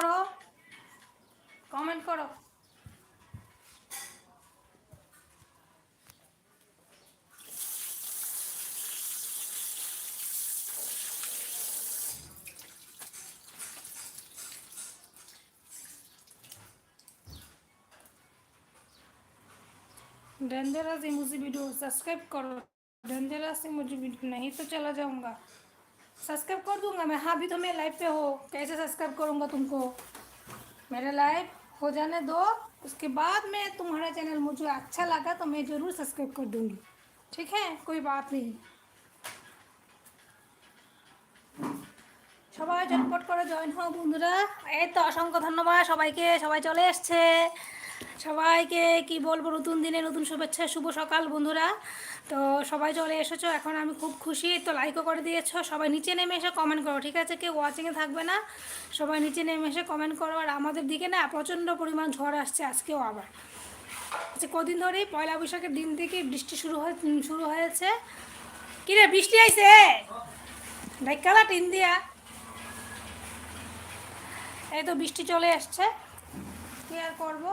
করো, কমেন্ট করো। Dangerous emoji video subscribe करो। डेंजरस इमोजी वीडियो नहीं तो चला जाऊंगा। सब्सक्राइब कर दूंगा मैं। हाँ, अभी तो मैं लाइव पे हो, कैसे सब्सक्राइब करूंगा तुमको? मेरा लाइव हो जाने दो, उसके बाद मैं तुम्हारा चैनल मुझे अच्छा लगा तो मैं ज़रूर सब्सक्राइब कर दूंगी। ठीक है, कोई बात नहीं। সবাই ঝটপট করে জয়েন হও বন্ধুরা। এই তো অসংখ্য ধন্যবাদ সবাইকে, সবাই চলে এসছে। সবাইকে কি বলবো, নতুন দিনে নতুন শুভেচ্ছা, শুভ সকাল বন্ধুরা। তো সবাই চলে এসেছো, এখন আমি খুব খুশি। তো লাইকও করে দিয়েছো। সবাই নিচে নেমে এসে কমেন্ট করো, ঠিক আছে? কেউ ওয়াচিংয়ে থাকবে না, সবাই নিচে নেমে এসে কমেন্ট করো। আর আমাদের দিকে না প্রচণ্ড পরিমাণ ঝড় আসছে আজকেও আবার। আচ্ছা, কদিন ধরেই পয়লা বৈশাখের দিন থেকে বৃষ্টি শুরু হয়েছে। কিরে, বৃষ্টি আইছে ডাইকালা টিন দিয়া। এই তো বৃষ্টি চলে আসছে, কী আর করবো।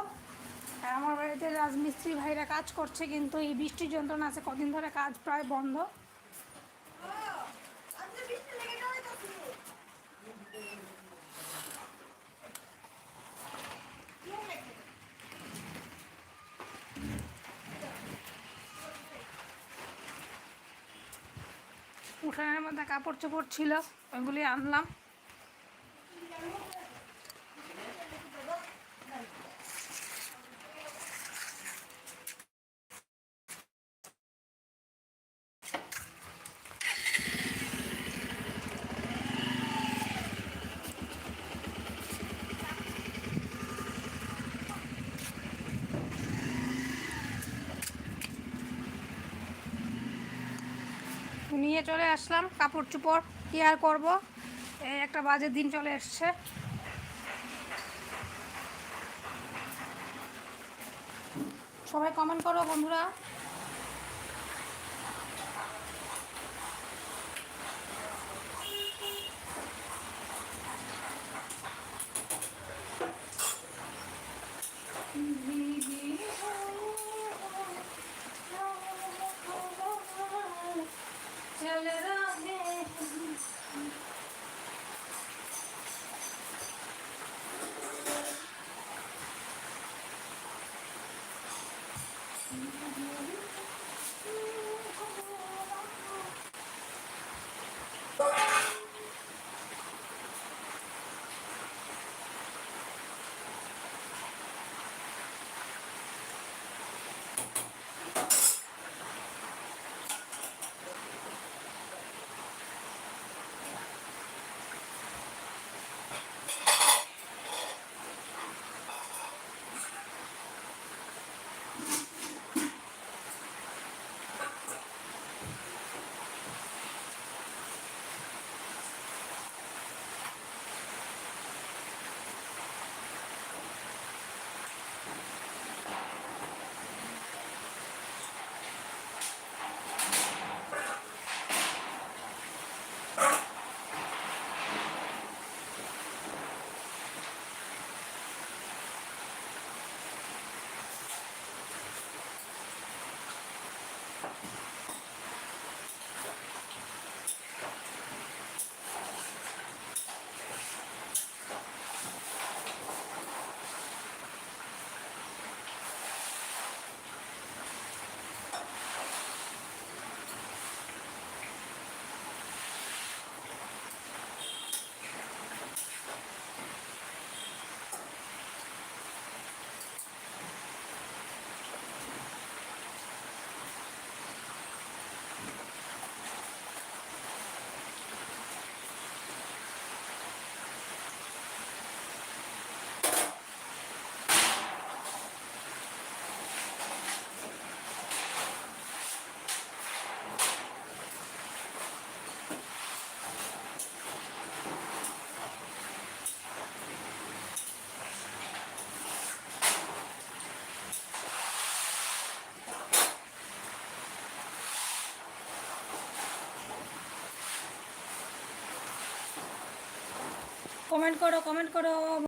আর আমার বাড়িতে রাজমিস্ত্রি ভাইরা কাজ করছে, কিন্তু এই বৃষ্টির যন্ত্রণা আছে, কদিন ধরে কাজ প্রায় বন্ধ। উঠানের মধ্যে কাপড় চোপড় ছিল, ওইগুলি আনলাম। নিয়ে চলে আসলাম কাপড় চোপড়, কী আর করবো। এই একটা বাজে দিন চলে এসছে। সবাই কমেন্ট করো বন্ধুরা। কমেন্ট করো, কমেন্ট করো।